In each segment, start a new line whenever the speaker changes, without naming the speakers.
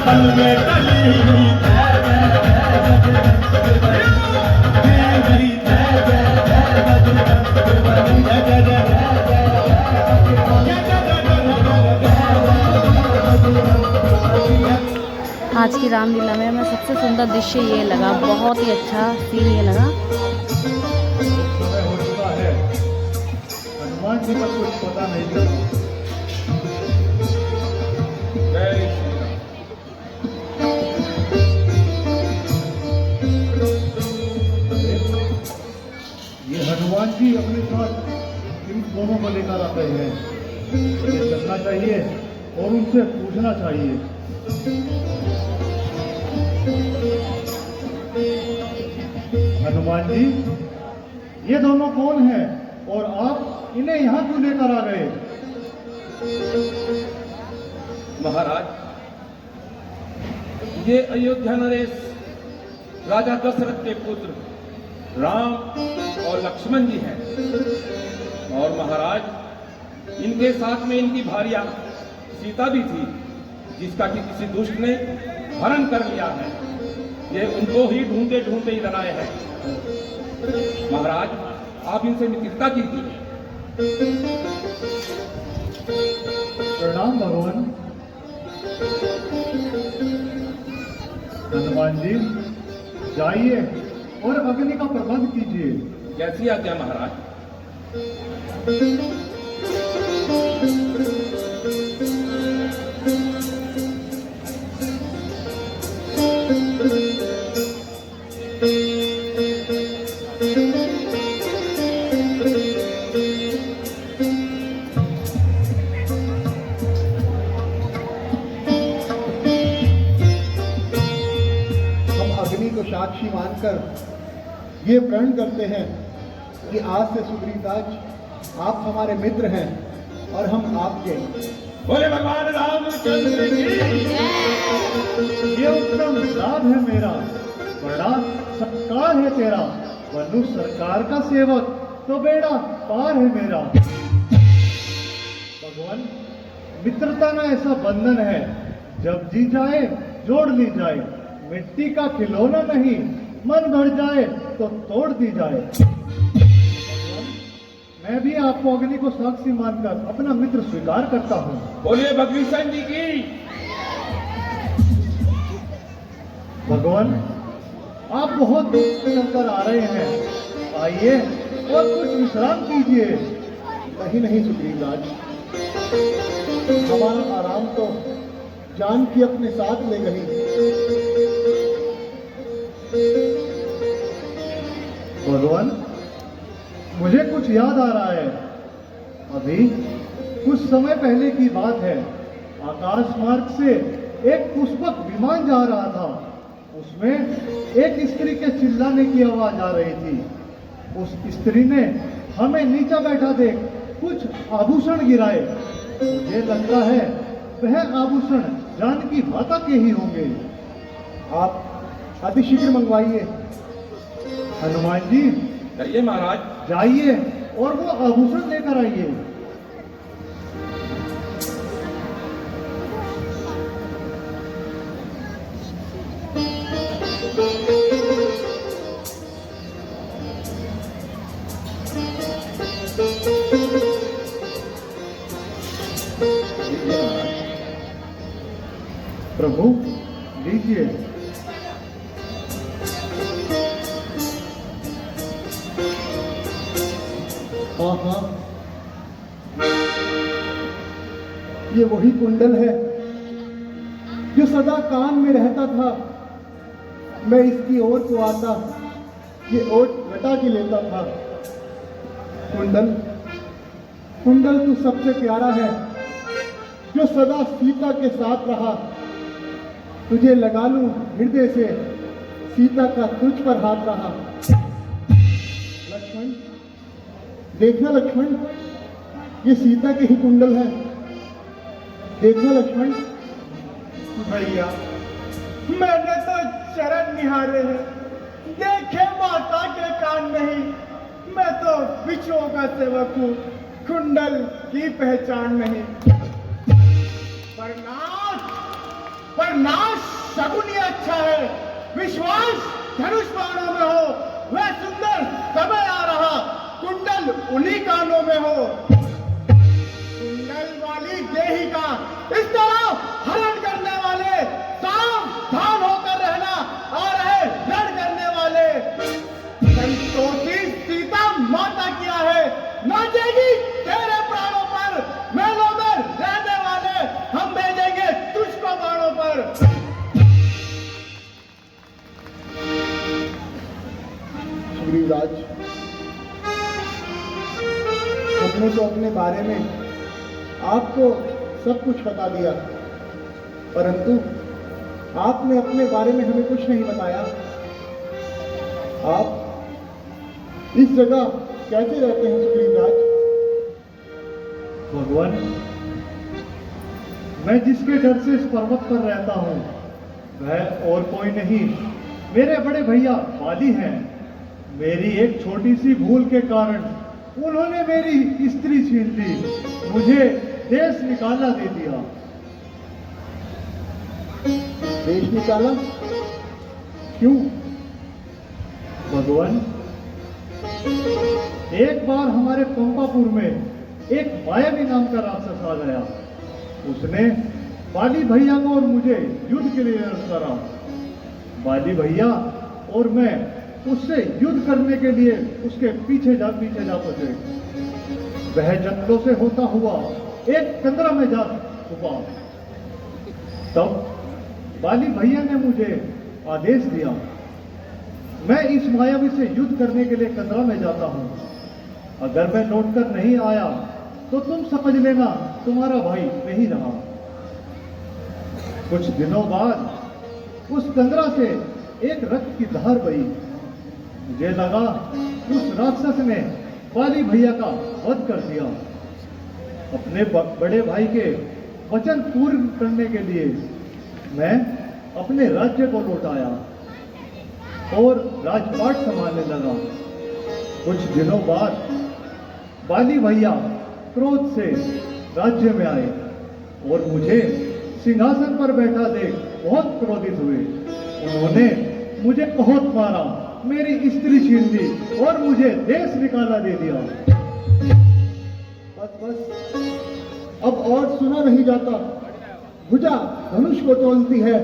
पल में टली हुई
आज की रामलीला में हमें सबसे सुंदर दृश्य ये लगा, बहुत ही अच्छा सीन ये लगा।
हनुमान जी का कुछ पता नहीं था। ये हनुमान जी अपने साथ इन दोनों को लेकर आते हैं, उन्हें चलना चाहिए और उनसे पूछना चाहिए। हनुमान जी, ये दोनों कौन हैं और आप इन्हें यहाँ क्यों लेकर आ गए?
महाराज, ये अयोध्या नरेश राजा दशरथ के पुत्र राम और लक्ष्मण जी हैं। और महाराज, इनके साथ में इनकी भार्या सीता भी थी, जिसका कि किसी दुष्ट ने हरण कर लिया है। ये उनको ही ढूंढते ढूंढते इधर आए हैं। महाराज, आप इनसे मित्रता कीजिए।
प्रणाम भगवान। हनुमान जी, जाइए और अग्नि का प्रबंध कीजिए।
कैसी आज्ञा महाराज।
साक्षी मानकर ये प्रण करते हैं कि आज से सुग्रीवराज आप हमारे मित्र हैं और हम आपके।
बोले भगवान रामचंद्र की।
ये उत्तम श्राद्ध है मेरा, बड़ा सत्कार है तेरा। बनु सरकार का सेवक तो बेड़ा पार है मेरा। भगवान, मित्रता में ऐसा बंधन है, जब जी जाए जोड़ ली जाए। मिट्टी का खिलौना नहीं, मन भर जाए तो तोड़ दी जाए। मैं भी आपको अग्नि को साक्षी मानकर अपना मित्र स्वीकार करता हूँ।
बोलिए भगवीशन जी की।
भगवान, आप बहुत दूर से चलकर आ रहे हैं, आइए और कुछ विश्राम कीजिए।
नहीं नहीं सुग्रीवराज, हमारा आराम तो जानकी अपने साथ ले गई।
भगवान, मुझे कुछ याद आ रहा है। अभी कुछ समय पहले की बात है, आकाश मार्ग से एक पुष्पक विमान जा रहा था। उसमें एक स्त्री के चिल्लाने की आवाज आ रही थी। उस स्त्री ने हमें नीचा बैठा देख कुछ आभूषण गिराए। मुझे लगता है वह आभूषण जानकी माता के ही होंगे।
आप अतिशीघ्र मंगवाइए।
हनुमान जी,
कहिए महाराज।
जाइए और वो आभूषण लेकर आइए। प्रभु, लीजिए।
हाँ हाँ, ये वही कुंडल है जो सदा कान में रहता था। मैं इसकी ओर को आता, ये ओट घटा के लेता था। कुंडल कुंडल तू सबसे प्यारा है, जो सदा सीता के साथ रहा। तुझे लगा लूं हृदय से, सीता का तुझ पर हाथ रहा। लक्ष्मण, देखना लक्ष्मण, ये सीता के ही कुंडल है। देखना लक्ष्मण।
भैया, मैंने तो चरण निहारे हैं, देखे माता के कान नहीं। मैं तो बिच्छुओं का सेवक हूँ, कुंडल की पहचान नहीं। पर नाथ, पर नाश शगुन ये अच्छा है, विश्वास धनुष बाणों में हो, वह सुंदर समय आ रहा, कुंडल उन्हीं कानों में हो। कुंडल वाली देही का इस तरह हरण करने वाले, सावधान होकर रहना, आ रहे रण करने वाले। संतोषी सीता माता क्या है, नाचेगी तेरे प्राणों पर, महलों में रहने वाले हम भेजेंगे तुझको बाणों पर।
सुग्रीवराज, हमने तो अपने बारे में आपको सब कुछ बता दिया, परंतु आपने अपने बारे में हमें कुछ नहीं बताया। आप इस जगह कैसे रहते हैं सुग्रीवराज?
भगवान, मैं जिसके डर से इस पर्वत पर रहता हूँ वह और कोई नहीं, मेरे बड़े भैया बाली हैं। मेरी एक छोटी सी भूल के कारण उन्होंने मेरी स्त्री छीन ली, मुझे देश निकाला दे दिया।
देश निकाला? क्यों?
भगवान, एक बार हमारे पंपापुर में एक मायावी नाम का राक्षस आ गया। उसने बाली भैया को और मुझे युद्ध के लिए करा। बाली भैया और मैं उससे युद्ध करने के लिए उसके पीछे जा पहुंचे। वह जंगलों से होता हुआ एक कंदरा में जा छुपा। तब बाली भैया ने मुझे आदेश दिया, मैं इस मायावी से युद्ध करने के लिए कंदरा में जाता हूं। अगर मैं लौटकर नहीं आया तो तुम समझ लेना तुम्हारा भाई नहीं रहा। कुछ दिनों बाद उस कंदरा से एक रक्त की धार बही। मुझे लगा उस राक्षस ने बाली भैया का वध कर दिया। अपने बड़े भाई के वचन पूर्ण करने के लिए मैं अपने राज्य को लौटाया और राजपाट संभालने लगा। कुछ दिनों बाद बाली भैया क्रोध से राज्य में आए और मुझे सिंहासन पर बैठा देख बहुत क्रोधित हुए। उन्होंने मुझे बहुत मारा, मेरी स्त्री छीन ली और मुझे देश निकाला दे दिया।
बस अब और सुना नहीं जाता। भुजा धनुष को तोलती है,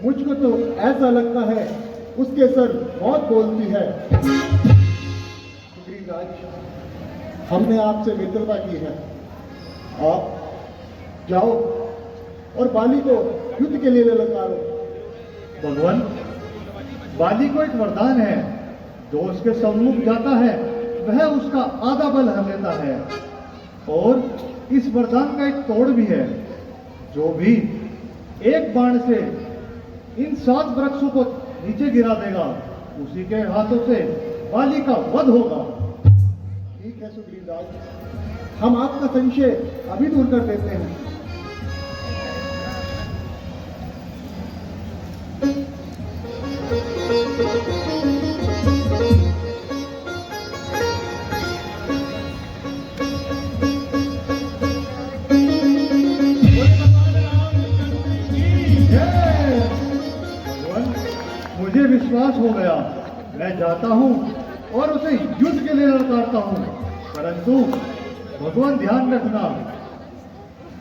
मुझको तो ऐसा लगता है उसके सर बहुत बोलती है। सुग्रीवराज, हमने आपसे मित्रता की है, आप जाओ और बाली को युद्ध के लिए ललकारो।
भगवान, बाली को एक वरदान है, जो उसके सम्मुख जाता है वह उसका आधा बल हर लेता है। और इस वरदान का एक तोड़ भी है, जो भी एक बाण से इन 7 वृक्षों को नीचे गिरा देगा, उसी के हाथों से बाली का वध होगा।
ठीक है सुग्रीवराज, हम आपका संशय अभी दूर कर देते हैं।
मुझे विश्वास हो गया, मैं जाता हूं और उसे युद्ध के लिए ललकारता हूं, परंतु भगवान ध्यान रखना,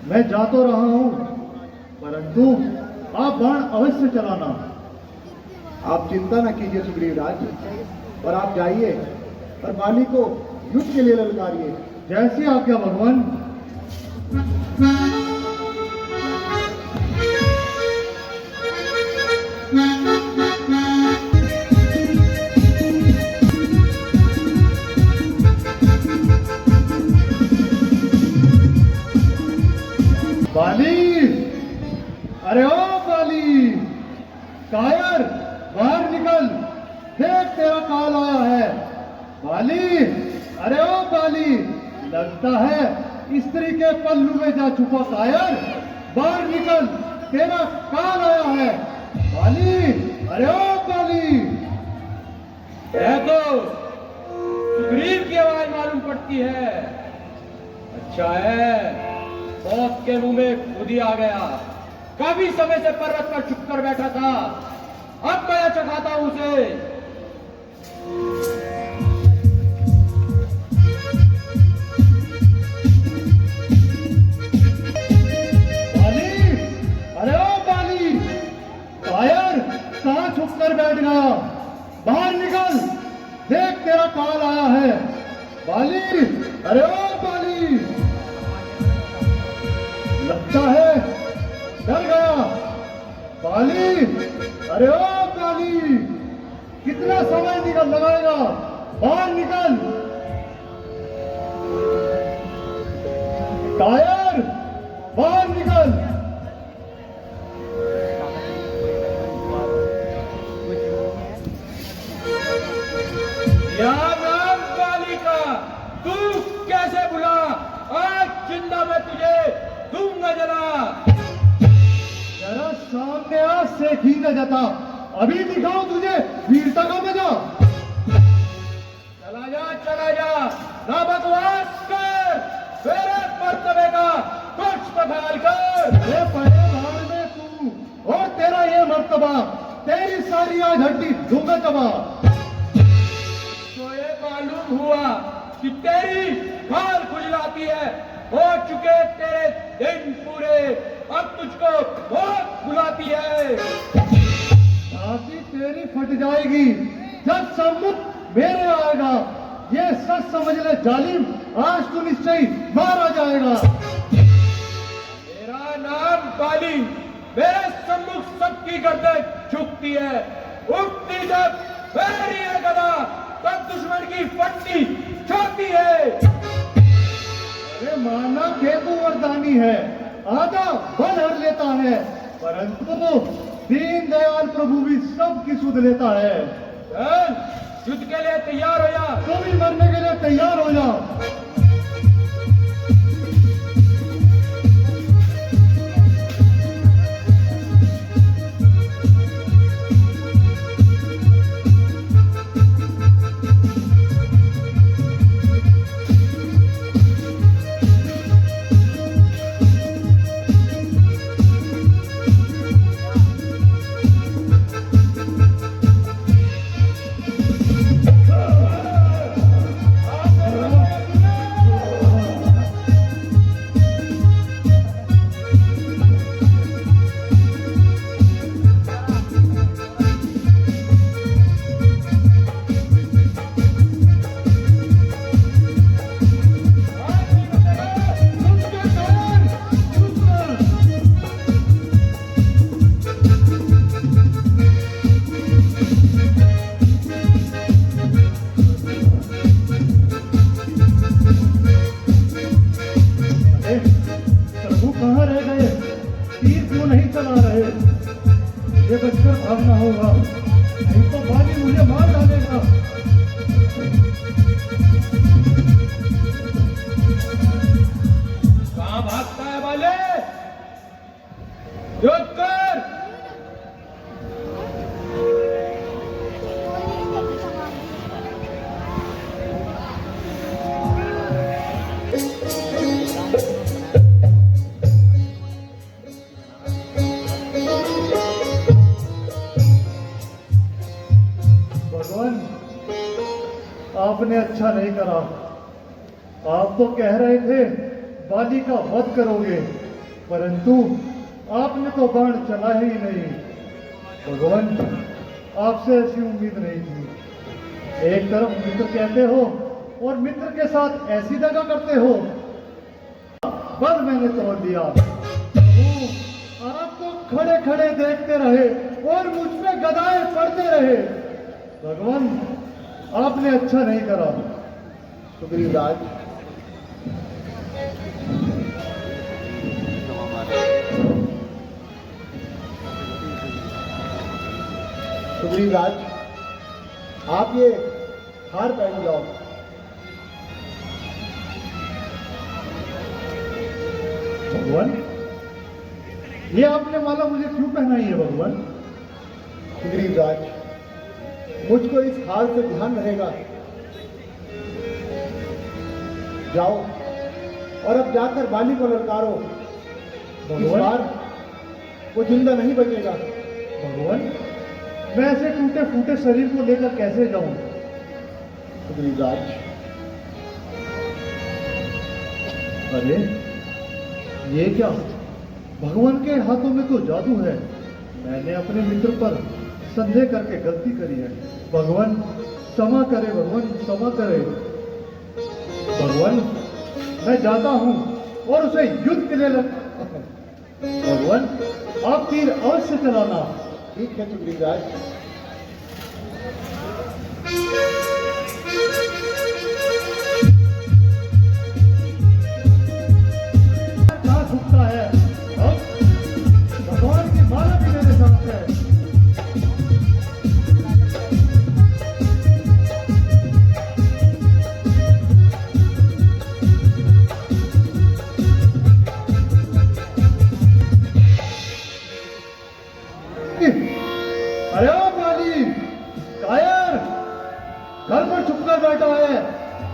मैं जा तो रहा हूं परंतु आप बाण अवश्य चलाना।
आप चिंता न कीजिए सुग्रीवराज, और आप जाइए और बाली को युद्ध के लिए ललकारिए।
जैसी आज्ञा भगवान। बाली, अरे ओ बाली, कायर बाहर निकल, देख तेरा काल आया है। बाली, अरे ओ बाली, लगता है स्त्री के पल्लू में जा छुपा कायर, बाहर निकल, तेरा काल आया है। बाली, अरे ओ बाली।
यह तो सुग्रीव की आवाज मालूम पड़ती है। अच्छा है, मौत के मुंह में खुद ही आ गया। काफी समय से पर्वत पर छुप कर बैठा था। अब मैं चखाता हूं उसे।
बाली, अरे ओ बाली, कायर कहाँ छुप कर बैठ गया? बाहर निकल, देख तेरा काल आया है। बाली, अरे ओ बाली, लगता है डर गया। बाली, अरे ओ बाली, कितना समय निकल लगाएगा? बाहर निकल। कायर, बाहर निकल।
या नाम बालिका, तू कैसे भुला? आज जिंदा मैं तुझे दूंगा जला।
जरा सामने आ, सेखी न जता। अभी दिखाओ तुझे वीरता का मजा।
चला जा, ना बकवास कर। मेरे मर्तबे का कुछ तो ख्याल कर।
अरे पहले भाड़ में तू और तेरा ये मर्तबा, तेरी सारी आज हड्डी दूंगा चबा।
तो ये मालूम हुआ कि तेरी खाल खुजलाती है। हो चुके तेरे दिन पूरे, अब तुझको बहुत बुलाती है।
छाती तेरी फट जाएगी जब सम्मुख मेरे आएगा। ये सच समझ ले जालिम, आज तू निश्चय मारा जाएगा।
मेरा नाम बाली, मेरे सम्मुख सबकी गर्दन झुकती है। उठती जब मेरी ये गदा, तब दुश्मन की फटती छोटी है।
अरे माना केतु वरदानी है, आधा बल हर लेता है, परंतु दीन दयाल प्रभु भी सबकी सुध लेता है।
चल, युद्ध के लिए तैयार हो जा।
तो भी मरने के लिए तैयार हो जाओ। भागना होगा, नहीं तो बाली मुझे मार डालेगा।
कहां भागता है बाले? युद्ध कर।
भगवान, आपने अच्छा नहीं करा। आप तो कह रहे थे बाली का वध करोगे, परंतु आपने तो बाण चला ही नहीं। भगवान, आपसे ऐसी उम्मीद नहीं थी। एक तरफ मित्र कहते हो और मित्र के साथ ऐसी दगा करते हो। बल मैंने तोड़ दिया। आप तो खड़े खड़े देखते रहे और मुझ पे गदाएं पड़ते रहे। भगवान, आपने अच्छा नहीं करा।
सुग्रीव राज, सुग्रीव राज, आप ये हार पहन जाओ।
भगवान, ये आपने माला मुझे क्यों पहनाई है? भगवान,
सुग्रीव राज, मुझको इस हाल से ध्यान रहेगा। जाओ और अब जाकर बाली को ललकारो। इस बार वो जिंदा नहीं बचेगा।
भगवान, मैं ऐसे टूटे फूटे शरीर को लेकर कैसे जाऊं?
सुग्रीवराज,
अरे ये क्या? भगवान के हाथों में तो जादू है। मैंने अपने मित्र पर संदेह करके गलती करी है। भगवान क्षमा करे, भगवान क्षमा करे। भगवान, मैं जाता हूं और उसे युद्ध के लिए भगवान, आप तीर अवश्य चलाना।
ठीक है सुग्रीवराज।
कहाँ झुकता है? अब भगवान की माला भी मेरे साथ है। अरे ओ बाली, कायर, घर पर छुपकर बैठा है,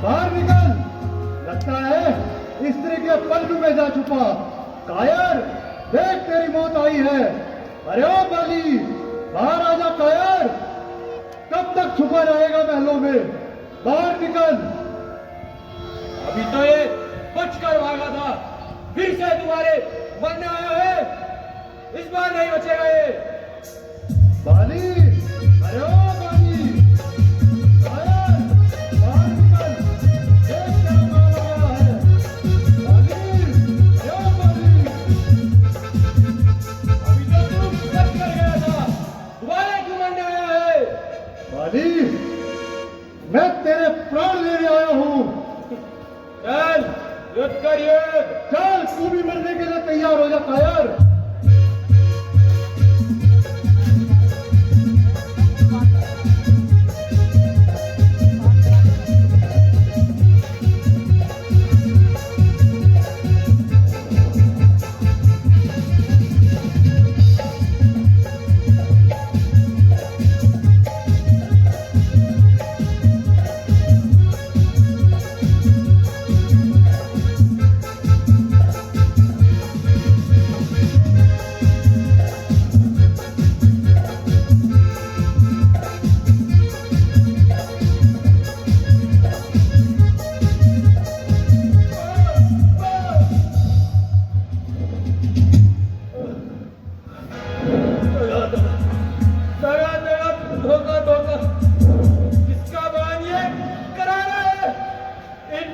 बाहर निकल। लगता है स्त्री के पल्लू में जा छुपा। कायर, देख तेरी मौत आई है। अरे ओ बाली, बाहर आजा कायर। कब तक छुपा रहेगा महलों में? बाहर निकल।
अभी तो ये बचकर भागा था, फिर से दोबारे मरने आया है। इस बार नहीं बचेगा ये।
बाली, अरे ओ बाली, कायर, बाहर निकल। देख क्या मार आया है। बाली, अरे ओ बाली।
अभी तो तू बच कर गया था, दोबारा क्यों मरने आया है?
बाली, मैं तेरे प्राण लेने आया हूं।
चल युद्ध कर युद्ध।
चल, तू भी मरने के लिए तैयार हो जा कायर।
धोखा धोखा, किसका बयान ये करारा है? इन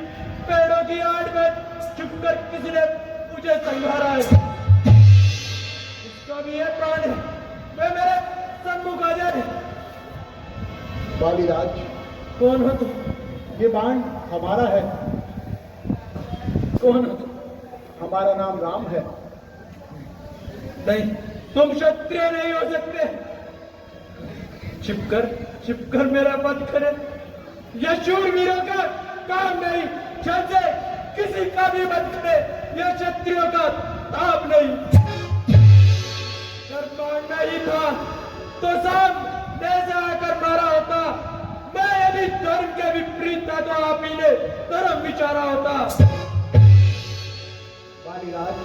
पेड़ों की आड़ में छुपकर किसी ने मुझे संघारा है। इसका भी ये प्राण है, वे मेरे सम्मुख आ जाए।
बालीराज,
कौन हो तुम?
ये बाण हमारा है।
कौन हो तुम?
हमारा नाम राम है।
नहीं, तुम क्षत्रिय नहीं हो सकते। छिपकर मेरा वध करे, यह शूरवीरों का काम नहीं। छल से किसी का भी वध करे, यह क्षत्रियों का ताप नहीं। अगर मारना ही था तो सामने से आकर मारा होता। मैं यदि धर्म के विपरीत था तो आप ही ने धर्म विचारा होता।
बालीराज,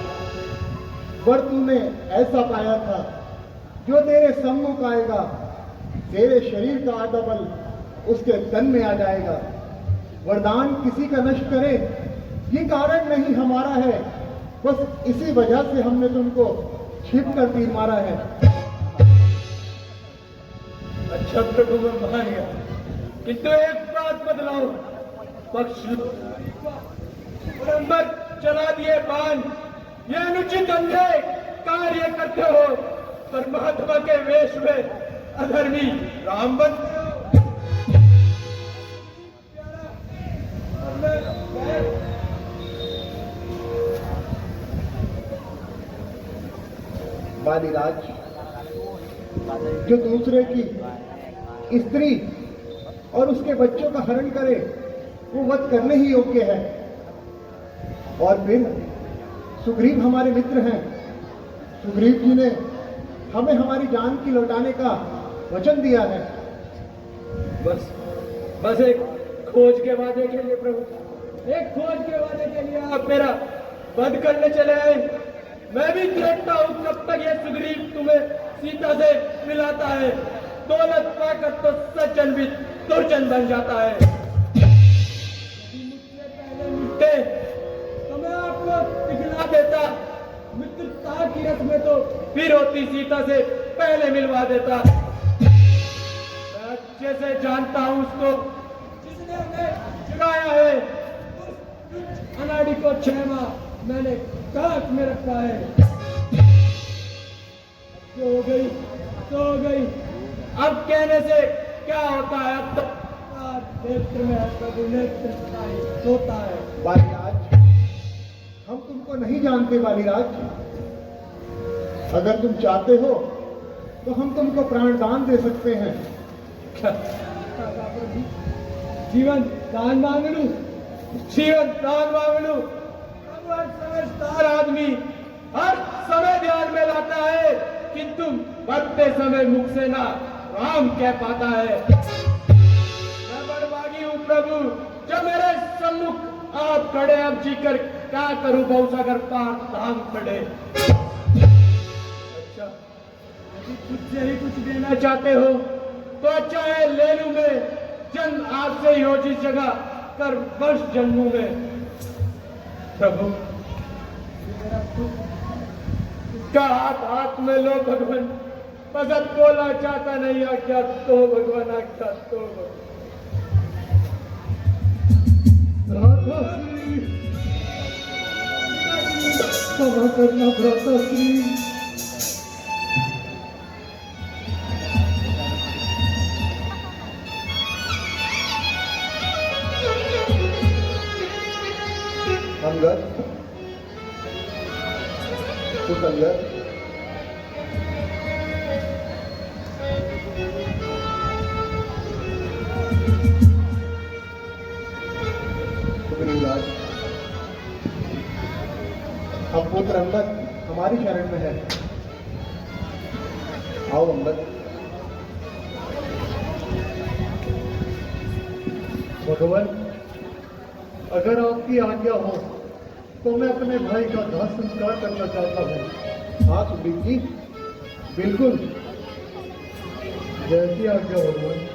वर तूने ऐसा पाया था जो तेरे सम्मुख आएगा, तेरे शरीर का आधा बल उसके तन में आ जाएगा। वरदान किसी का नष्ट करे ये कारण नहीं हमारा है, बस इसी वजह से हमने तुमको छिप कर तीर मारा है।
अच्छा प्रभु, मैं मान गया, किंतु एक बात बदलाओ, पक्ष नंबर चला दिए बाण, ये अनुचित अंधे कार्य करते हो। परमात्मा के वेश में अधर्मी राम बनते हो।
बालीराज, जो दूसरे की स्त्री और उसके बच्चों का हरण करे वो वध करने ही योग्य है। और फिर सुग्रीव हमारे मित्र हैं। सुग्रीव जी ने हमें हमारी जान की लौटाने का वचन दिया है।
बस एक खोज के वादे के लिए प्रभु, एक खोज के वादे के लिए आप मेरा वध करने चले आए। मैं भी देखता हूँ कब तक ये सुग्रीव तुम्हें सीता से मिलाता है। दौलत पाकर तो सज्जन भी दुर्जन बन जाता है। यदि मुझसे पहले मिलते तो मैं आपको दिखला देता। मित्रता की रस्में तो फिर होती, सीता से पहले मिलवा देता। मैं अच्छे से जानता हूँ उसको जिसने हमें चुराया है। उस अनाड़ी को 6 माह मैंने काट में रखा है। जो हो गई तो हो गई, अब कहने से क्या होता है। अब तो नेत्र में है प्रभु, नेत्र होता है।
बालीराज, हम तुमको नहीं जानते बालीराज। अगर तुम चाहते हो तो हम तुमको प्राणदान दे सकते हैं।
जीवन दान मांग लूं, जीवन दान मांग लूं। अब हर समझदार आदमी हर समय ध्यान में लाता है, किंतु मरते समय मुख से ना राम कह पाता है। मैं बड़भागी हूँ प्रभु, जब मेरे सम्मुख आप खड़े। अब जीकर क्या करूं बहुसागर पार धाम खड़े। अच्छा, यदि मुझसे ही कुछ देना चाहते हो तो अच्छा है, ले लूं मैं। जन्म आपसे ही हो जिस जगह, कर वर्ष जन्मों में। प्रभु मेरा पुत्र, इसका हाथ हाथ में लो भगवान। बसत बोला चाहता नहीं, आज्ञा तो भगवान, आज्ञा तो
भ्राता श्री, क्षमा करना भ्राता श्री।
अंगद, पुत्र अंगद, सुग्रीवराज, अब पुत्र अंगद हमारी शरण में है। आओ अंगद।
भगवान, अगर आपकी आज्ञा हो तो मैं अपने भाई का दाह संस्कार करना चाहता हूँ।
हाँ सुग्रीव जी, बिल्कुल।
जैसी आज्ञा भगवान।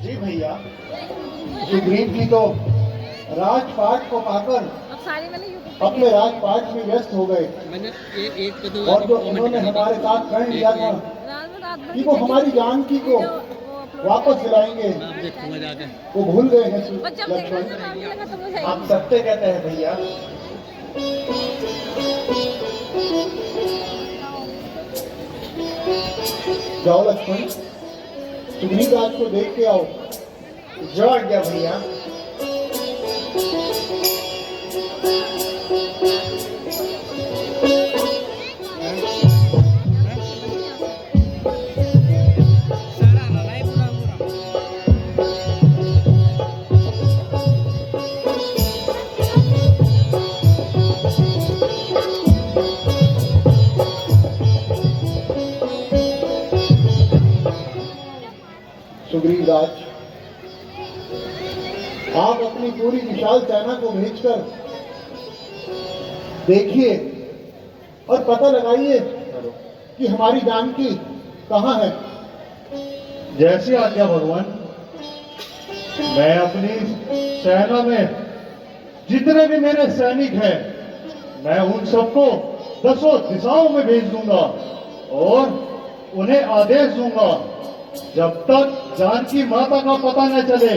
जी भैया, सुग्रीव जी तो राजपाट को पाकर
अब सारी मैंने यूट्यूब
अपने राजपाट में व्यस्त हो गए।
मैंने एक पे तो
और जो उन्होंने हमारे साथ प्रण लिया था
रात भर
कि वो हमारी जानकी को वापस दिलाएंगे,
आप देखूंगा जाके।
वो भूल गए हैं
बच्चा
लक्ष्मण।
खत्म हो जाएगी।
आप सत्य कहते हैं भैया। जाओ लक्ष्मण, सुग्रीव राज को देख के आओ। जो आज्ञा भैया। सुग्रीव राज, आप अपनी पूरी विशाल सेना को भेजकर देखिए और पता लगाइए कि हमारी जानकी कहाँ है।
जैसी आज्ञा भगवान। मैं अपनी सेना में जितने भी मेरे सैनिक हैं, मैं उन सबको 10 दिशाओं में भेज दूंगा और उन्हें आदेश दूंगा, जब तक जानकी माता का पता न चले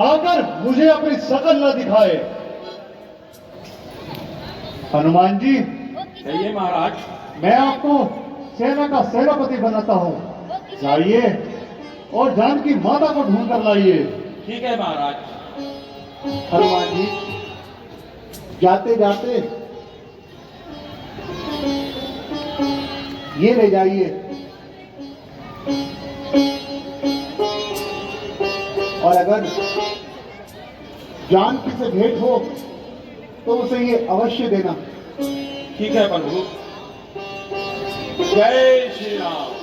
आकर मुझे अपनी शकल न दिखाए। हनुमान जी,
कहिए महाराज।
मैं आपको सेना का सेनापति बनाता हूँ। जाइए और जानकी माता को ढूंढ कर लाइए।
ठीक है महाराज।
हनुमान जी, जाते जाते ये ले जाइए और अगर जानकी से भेंट हो तो उसे ये अवश्य देना।
ठीक है बंधु। जय श्री राम।